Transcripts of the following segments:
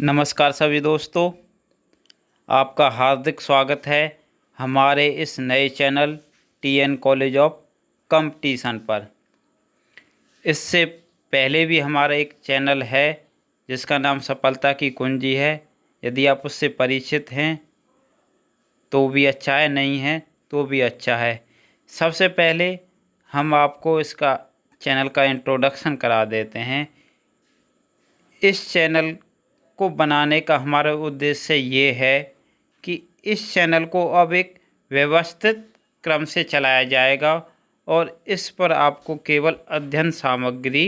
नमस्कार सभी दोस्तों, आपका हार्दिक स्वागत है हमारे इस नए channel TN college of competition पर। इससे पहले भी हमारा एक चैनल है जिसका नाम सफलता की कुंजी है। यदि आप उससे परिचित हैं तो भी अच्छा है, नहीं है तो भी अच्छा है। सबसे पहले हम आपको इसका चैनल का इंट्रोडक्शन करा देते हैं। इस चैनल को बनाने का हमारा उद्देश्य ये है कि इस चैनल को अब एक व्यवस्थित क्रम से चलाया जाएगा और इस पर आपको केवल अध्ययन सामग्री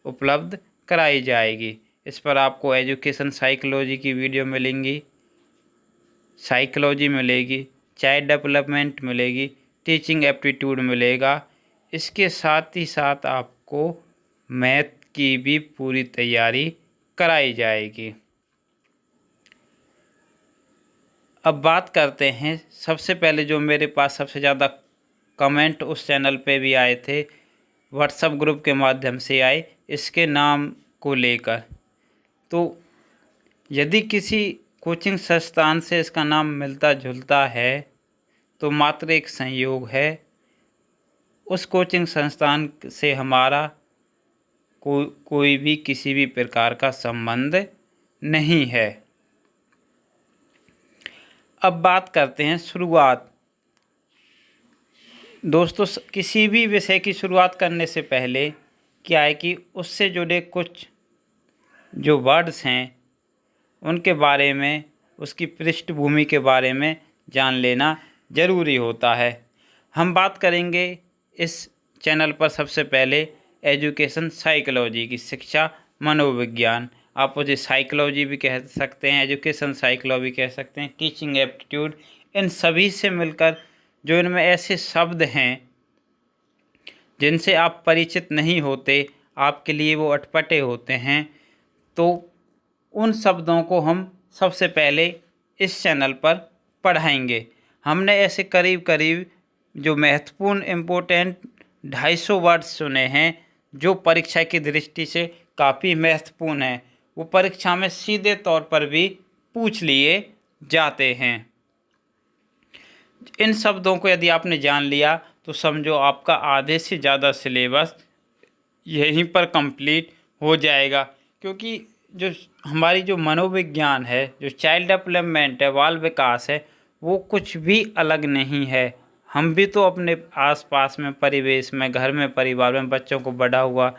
उपलब्ध कराई जाएगी। इस पर आपको एजुकेशन साइकोलॉजी की वीडियो मिलेंगी, साइकोलॉजी मिलेगी, चाइल्ड डेवलपमेंट मिलेगी, टीचिंग एप्टीट्यूड मिलेगा। इसके साथ ही साथ आपको मैथ की भी पूरी तैयारी कराई जाएगी। अब बात करते हैं, सबसे पहले जो मेरे पास सबसे ज़्यादा कमेंट उस चैनल पे भी आए थे, व्हाट्सएप ग्रुप के माध्यम से आए इसके नाम को लेकर। तो यदि किसी कोचिंग संस्थान से इसका नाम मिलता जुलता है तो मात्र एक संयोग है। उस कोचिंग संस्थान से हमारा कोई भी किसी भी प्रकार का संबंध नहीं है। अब बात करते हैं शुरुआत। दोस्तों, किसी भी विषय की शुरुआत करने से पहले क्या है कि उससे जुड़े कुछ जो वर्ड्स हैं उनके बारे में, उसकी पृष्ठभूमि के बारे में जान लेना ज़रूरी होता है। हम बात करेंगे इस चैनल पर सबसे पहले एजुकेशन साइकोलॉजी की, शिक्षा मनोविज्ञान। आप उसे साइकोलॉजी भी कह सकते हैं, एजुकेशन साइकोलॉजी कह सकते हैं, टीचिंग एप्टीट्यूड। इन सभी से मिलकर जो इनमें ऐसे शब्द हैं जिनसे आप परिचित नहीं होते, आपके लिए वो अटपटे होते हैं, तो उन शब्दों को हम सबसे पहले इस चैनल पर पढ़ाएंगे। हमने ऐसे करीब करीब जो महत्वपूर्ण इम्पोर्टेंट 250 वर्ड्स चुने हैं जो परीक्षा की दृष्टि से काफ़ी महत्वपूर्ण हैं। वो परीक्षा में सीधे तौर पर भी पूछ लिए जाते हैं। इन शब्दों को यदि आपने जान लिया तो समझो आपका आधे से ज़्यादा सिलेबस यहीं पर कंप्लीट हो जाएगा। क्योंकि जो हमारी जो मनोविज्ञान है, जो चाइल्ड डेवलपमेंट है, बाल विकास है, वो कुछ भी अलग नहीं है। हम भी तो अपने आसपास में, परिवेश में, घर में, परिवार में बच्चों को बड़ा हुआ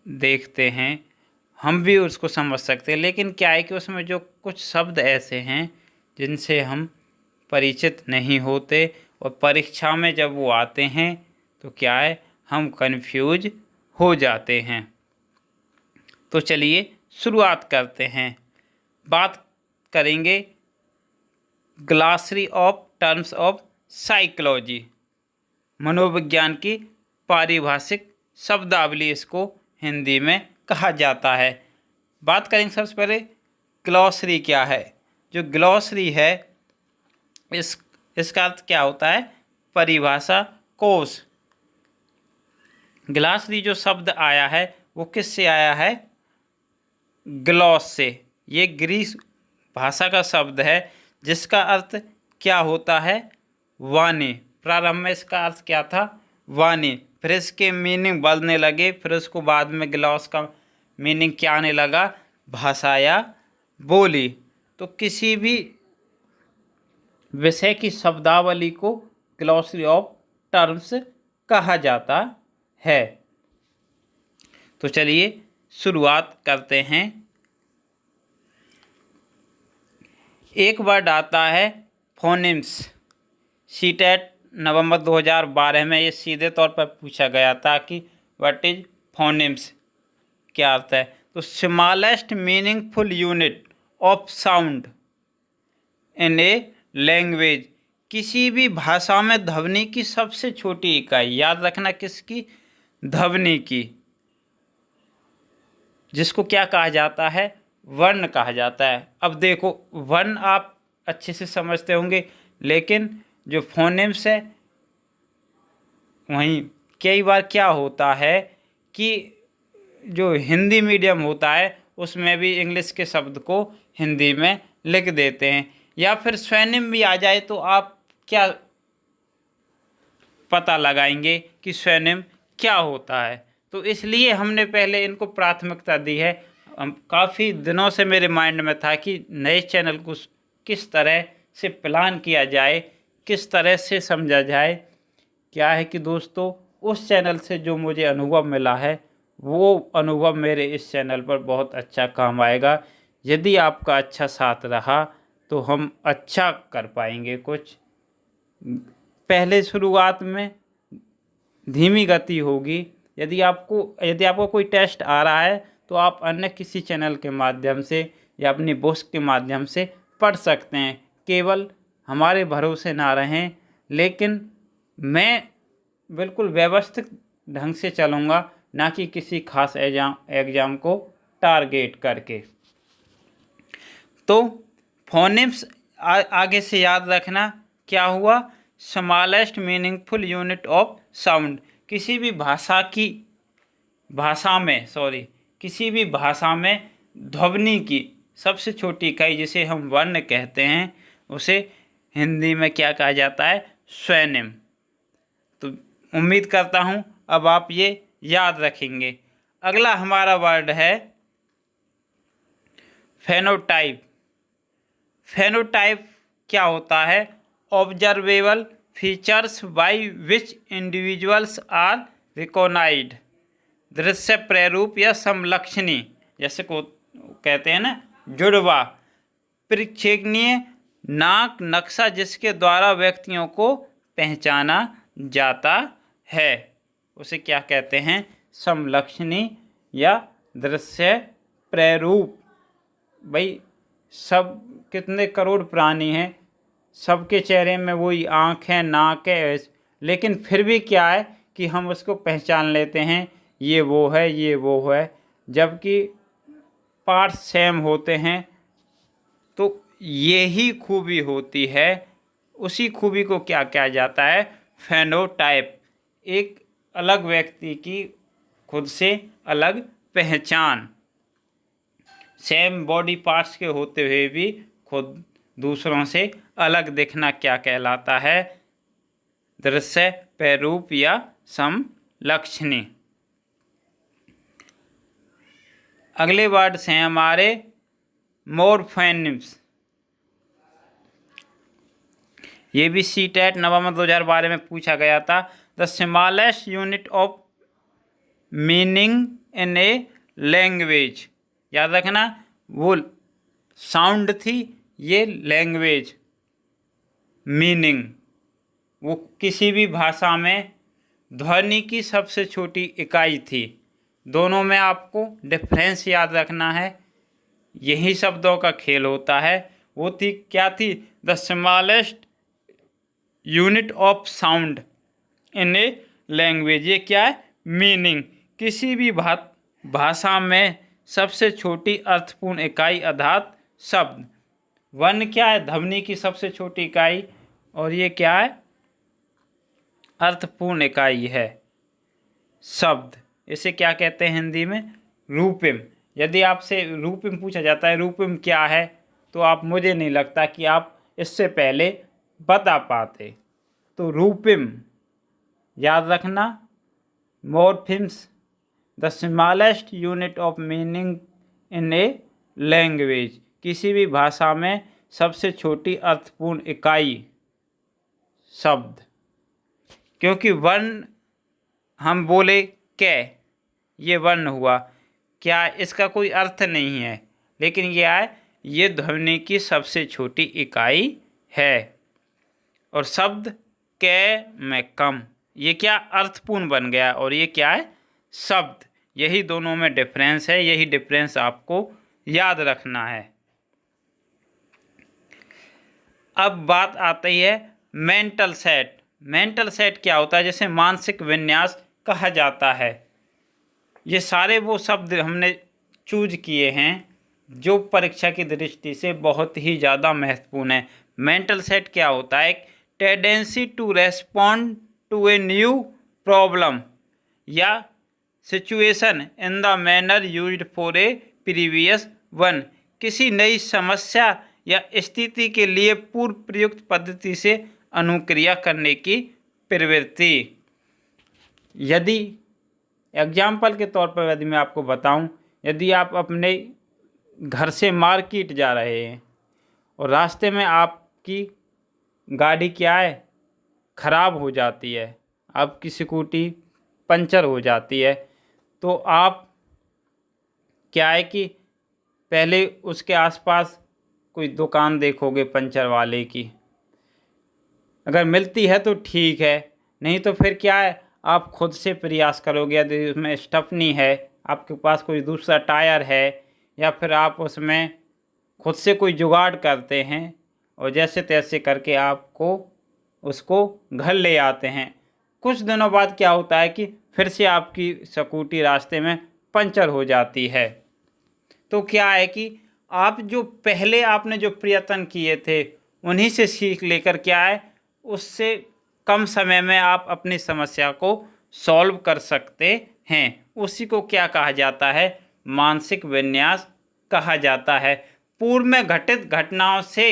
देखते हैं, हम भी उसको समझ सकते हैं। लेकिन क्या है कि उसमें जो कुछ शब्द ऐसे हैं जिनसे हम परिचित नहीं होते और परीक्षा में जब वो आते हैं तो क्या है, हम कंफ्यूज हो जाते हैं। तो चलिए शुरुआत करते हैं। बात करेंगे glossary of terms of psychology, मनोविज्ञान की पारिभाषिक शब्दावली इसको हिंदी में कहा जाता है। बात करेंगे सबसे पहले ग्लॉसरी क्या है। जो ग्लॉसरी है इसका अर्थ क्या होता है, परिभाषा कोश। ग्लॉसरी जो शब्द आया है वो किससे आया है, ग्लॉस से। ये ग्रीस भाषा का शब्द है जिसका अर्थ क्या होता है, वाणी। प्रारंभ में इसका अर्थ क्या था, वाणी। फिर इसके मीनिंग बदलने लगे, फिर उसको बाद में ग्लॉस का मीनिंग क्या आने लगा, भाषा या बोली। तो किसी भी विषय की शब्दावली को ग्लॉसरी ऑफ टर्म्स कहा जाता है। तो चलिए शुरुआत करते हैं। एक वर्ड आता है फोनिम्स। सीटेट नवंबर 2012 में ये सीधे तौर पर पूछा गया था कि व्हाट इज फोनिम्स, क्या अर्थ है। तो smallest meaningful unit of sound in a language. किसी भी भाषा में ध्वनि की सबसे छोटी इकाई, याद रखना किसकी, ध्वनि की, जिसको क्या कहा जाता है, वर्ण कहा जाता है। अब देखो, वर्ण आप अच्छे से समझते होंगे, लेकिन जो फोनेम्स है वहीं कई बार क्या होता है कि जो हिंदी मीडियम होता है उसमें भी इंग्लिश के शब्द को हिंदी में लिख देते हैं। या फिर स्वैनिम भी आ जाए तो आप क्या पता लगाएंगे कि स्वैनिम क्या होता है। तो इसलिए हमने पहले इनको प्राथमिकता दी है। काफ़ी दिनों से मेरे माइंड में था कि नए चैनल को किस तरह से प्लान किया जाए, किस तरह से समझा जाए। क्या है कि दोस्तों, उस चैनल से जो मुझे अनुभव मिला है वो अनुभव मेरे इस चैनल पर बहुत अच्छा काम आएगा। यदि आपका अच्छा साथ रहा तो हम अच्छा कर पाएंगे। कुछ पहले शुरुआत में धीमी गति होगी। यदि आपको कोई टेस्ट आ रहा है तो आप अन्य किसी चैनल के माध्यम से या अपनी बुक्स के माध्यम से पढ़ सकते हैं। केवल हमारे भरोसे ना रहें, लेकिन मैं बिल्कुल व्यवस्थित ढंग से चलूँगा, ना कि किसी खास एग्ज़ाम को टारगेट करके। तो फोनेम्स आगे से याद रखना क्या हुआ, smallest meaningful unit of sound. किसी भी भाषा में ध्वनि की सबसे छोटी इकाई जिसे हम वर्ण कहते हैं, उसे हिंदी में क्या कहा जाता है, स्वैनिम। तो उम्मीद करता हूँ अब आप ये याद रखेंगे। अगला हमारा वर्ड है फेनोटाइप। फेनोटाइप क्या होता है, observable features by which individuals are recognised. दृश्य प्रारूप या समलक्षणी, जैसे को कहते हैं ना, जुड़वा, परिच्छेदनीय नाक नक्शा जिसके द्वारा व्यक्तियों को पहचाना जाता है, उसे क्या कहते हैं, समलक्षणी या दृश्य प्रारूप। भाई सब कितने करोड़ प्राणी हैं, सबके चेहरे में वही आँख है, नाक है, लेकिन फिर भी क्या है कि हम उसको पहचान लेते हैं, ये वो है, ये वो है, जबकि पार्ट सेम होते हैं। तो यही खूबी होती है, उसी खूबी को क्या कहा जाता है, फेनोटाइप। एक अलग व्यक्ति की खुद से अलग पहचान, सेम बॉडी पार्ट्स के होते हुए भी खुद दूसरों से अलग दिखना क्या कहलाता है, दृश्य प्रारूप या समलक्षणी। अगले वर्ड्स हैं हमारे मॉर्फेम्स। ये भी सीटेट नवंबर 2012 में पूछा गया था। The smallest unit of meaning in a language. याद रखना, वो साउंड थी, ये लैंग्वेज मीनिंग। वो किसी भी भाषा में ध्वनि की सबसे छोटी इकाई थी। दोनों में आपको डिफरेंस याद रखना है, यही शब्दों का खेल होता है। वो थी क्या थी, the smallest unit of sound in a language. ये क्या है, मीनिंग, किसी भी भाषा में सबसे छोटी अर्थपूर्ण इकाई अर्थात शब्द। वर्ण क्या है, ध्वनि की सबसे छोटी इकाई, और ये क्या है, अर्थपूर्ण इकाई है, शब्द। इसे क्या कहते हैं हिंदी में, रूपिम। यदि आपसे रूपिम पूछा जाता है, रूपिम क्या है, तो आप, मुझे नहीं लगता कि आप इससे पहले बता पाते। तो रूपिम याद रखना। Morphemes, the smallest unit of meaning in a language, किसी भी भाषा में सबसे छोटी अर्थपूर्ण इकाई, शब्द। क्योंकि वर्ण, हम बोले कै, ये वर्ण हुआ, क्या इसका कोई अर्थ नहीं है, लेकिन यह है, ये ध्वनि की सबसे छोटी इकाई है। और शब्द कै में कम, ये क्या अर्थपूर्ण बन गया, और ये क्या है, शब्द। यही दोनों में डिफरेंस है, यही डिफरेंस आपको याद रखना है। अब बात आती है मेंटल सेट। मेंटल सेट क्या होता है, जैसे मानसिक विन्यास कहा जाता है। ये सारे वो शब्द हमने चूज किए हैं जो परीक्षा की दृष्टि से बहुत ही ज़्यादा महत्वपूर्ण है। मेंटल सेट क्या होता है, tendency to respond to a new problem या situation in the manner used for a previous one, किसी नई समस्या या स्थिति के लिए पूर्व प्रयुक्त पद्धति से अनुक्रिया करने की प्रवृत्ति। यदि एग्जाम्पल के तौर पर यदि मैं आपको बताऊं, यदि आप अपने घर से मार्केट जा रहे हैं और रास्ते में आपकी गाड़ी क्या है, ख़राब हो जाती है, आपकी स्कूटी पंचर हो जाती है, तो आप क्या है कि पहले उसके आसपास कोई दुकान देखोगे पंचर वाले की, अगर मिलती है तो ठीक है, नहीं तो फिर क्या है, आप खुद से प्रयास करोगे। यदि उसमें स्टपनी है, आपके पास कोई दूसरा टायर है, या फिर आप उसमें खुद से कोई जुगाड़ करते हैं और जैसे तैसे करके आपको उसको घर ले आते हैं। कुछ दिनों बाद क्या होता है कि फिर से आपकी स्कूटी रास्ते में पंचर हो जाती है। तो क्या है कि आप जो पहले आपने जो प्रयत्न किए थे उन्हीं से सीख लेकर क्या है, उससे कम समय में आप अपनी समस्या को सॉल्व कर सकते हैं। उसी को क्या कहा जाता है, मानसिक विन्यास कहा जाता है। पूर्व में घटित घटनाओं से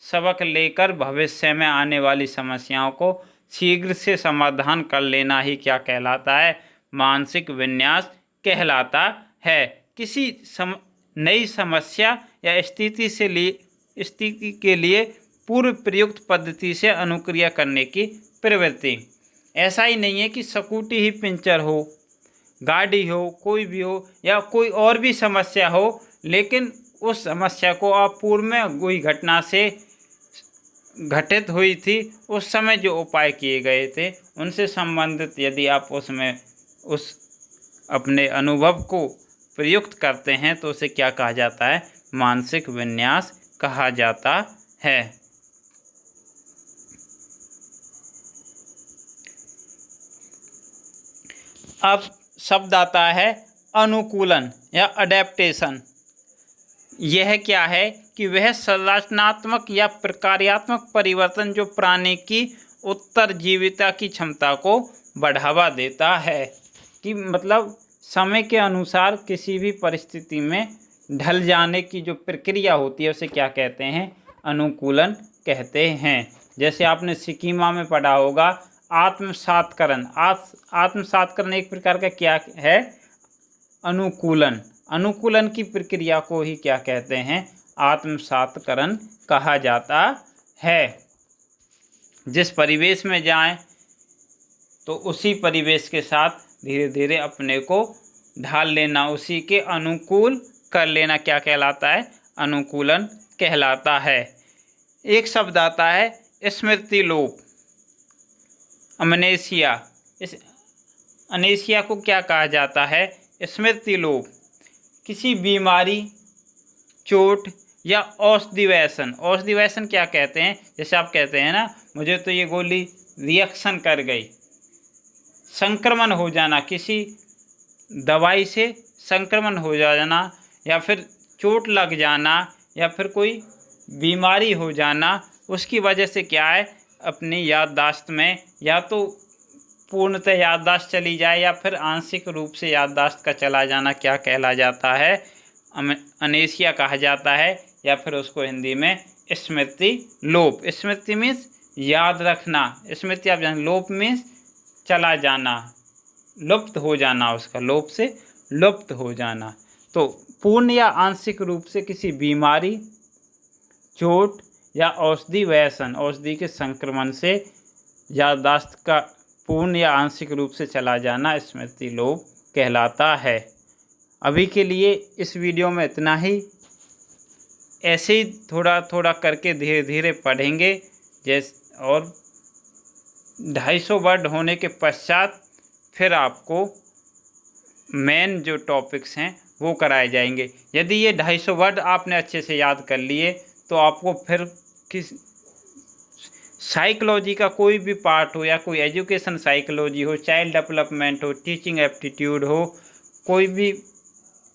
सबक लेकर भविष्य में आने वाली समस्याओं को शीघ्र से समाधान कर लेना ही क्या कहलाता है, मानसिक विन्यास कहलाता है। किसी नई समस्या या स्थिति के लिए पूर्व प्रयुक्त पद्धति से अनुक्रिया करने की प्रवृत्ति। ऐसा ही नहीं है कि स्कूटी ही पंचर हो, गाड़ी हो, कोई भी हो, या कोई और भी समस्या हो, लेकिन उस समस्या को आप पूर्व में कोई घटना से घटित हुई थी उस समय जो उपाय किए गए थे उनसे संबंधित यदि आप उसमें उस अपने अनुभव को प्रयुक्त करते हैं तो उसे क्या कहा जाता है, मानसिक विन्यास कहा जाता है। अब शब्द आता है अनुकूलन या अडेप्टेशन। यह क्या है कि वह संरचनात्मक या प्रक्रियात्मक परिवर्तन जो प्राणी की उत्तरजीविता की क्षमता को बढ़ावा देता है, कि मतलब समय के अनुसार किसी भी परिस्थिति में ढल जाने की जो प्रक्रिया होती है उसे क्या कहते हैं, अनुकूलन कहते हैं। जैसे आपने स्कीमा में पढ़ा होगा आत्मसातकरण। आत्मसातकरण एक प्रकार का क्या है, अनुकूलन। अनुकूलन की प्रक्रिया को ही क्या कहते हैं, आत्मसातकरण कहा जाता है। जिस परिवेश में जाएं तो उसी परिवेश के साथ धीरे धीरे अपने को ढाल लेना, उसी के अनुकूल कर लेना क्या कहलाता है, अनुकूलन कहलाता है। एक शब्द आता है स्मृति लोप, अमनेशिया। इस अनेशिया को क्या कहा जाता है, स्मृति लोप। किसी बीमारी, चोट या औषधि व्यसन। औषधि व्यसन क्या कहते हैं, जैसे आप कहते हैं ना, मुझे तो ये गोली रिएक्शन कर गई, संक्रमण हो जाना, किसी दवाई से संक्रमण हो जाना, या फिर चोट लग जाना, या फिर कोई बीमारी हो जाना, उसकी वजह से क्या है, अपनी याददाश्त में या तो पूर्णतः याददाश्त चली जाए या फिर आंशिक रूप से याददाश्त का चला जाना क्या कहला जाता है, अनेशिया कहा जाता है, या फिर उसको हिंदी में स्मृति लोप। स्मृति मीन्स याद रखना, स्मृति आप जान, लोप मीन्स चला जाना, लुप्त हो जाना, उसका लोप से लुप्त हो जाना। तो पूर्ण या आंशिक रूप से किसी बीमारी, चोट या औषधि व्यसन, औषधि के संक्रमण से याददाश्त का पूर्ण या आंशिक रूप से चला जाना स्मृति लोप कहलाता है। अभी के लिए इस वीडियो में इतना ही। ऐसे ही थोड़ा थोड़ा करके धीरे धीरे पढ़ेंगे, जैसे और 250 वर्ड होने के पश्चात फिर आपको मेन जो टॉपिक्स हैं वो कराए जाएंगे। यदि ये 250 वर्ड आपने अच्छे से याद कर लिए तो आपको फिर किस साइकोलॉजी का कोई भी पार्ट हो, या कोई एजुकेशन साइकोलॉजी हो, चाइल्ड डेवलपमेंट हो, टीचिंग एप्टीट्यूड हो, कोई भी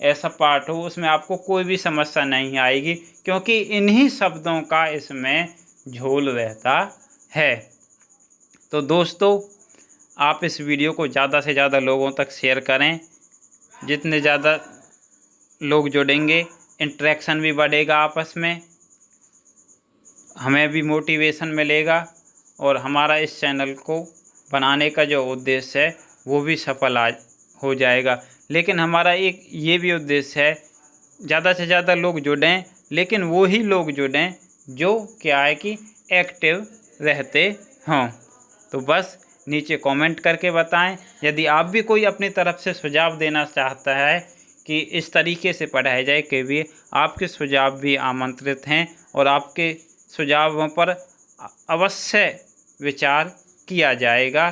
ऐसा पार्ट हो, उसमें आपको कोई भी समस्या नहीं आएगी, क्योंकि इन्हीं शब्दों का इसमें झोल रहता है। तो दोस्तों, आप इस वीडियो को ज़्यादा से ज़्यादा लोगों तक शेयर करें, जितने ज़्यादा लोग जुड़ेंगे, इंटरेक्शन भी बढ़ेगा आपस में, हमें भी मोटिवेशन मिलेगा और हमारा इस चैनल को बनाने का जो उद्देश्य है वो भी सफल हो जाएगा। लेकिन हमारा एक ये भी उद्देश्य है, ज़्यादा से ज़्यादा लोग जुड़ें, लेकिन वो ही लोग जुड़ें जो क्या है कि एक्टिव रहते हों। तो बस नीचे कमेंट करके बताएं। यदि आप भी कोई अपनी तरफ से सुझाव देना चाहता है कि इस तरीके से पढ़ाया जाए केवीए, आपके सुझाव भी आमंत्रित हैं और आपके सुझावों पर अवश्य विचार किया जाएगा।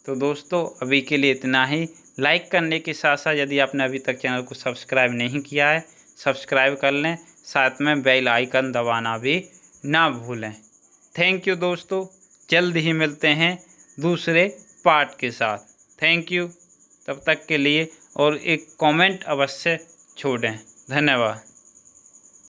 तो दोस्तों अभी के लिए इतना ही। लाइक करने के साथ साथ यदि आपने अभी तक चैनल को सब्सक्राइब नहीं किया है, सब्सक्राइब कर लें, साथ में बेल आइकन दबाना भी ना भूलें। थैंक यू दोस्तों, जल्द ही मिलते हैं दूसरे पार्ट के साथ। थैंक यू, तब तक के लिए, और एक कमेंट अवश्य छोड़ें। धन्यवाद।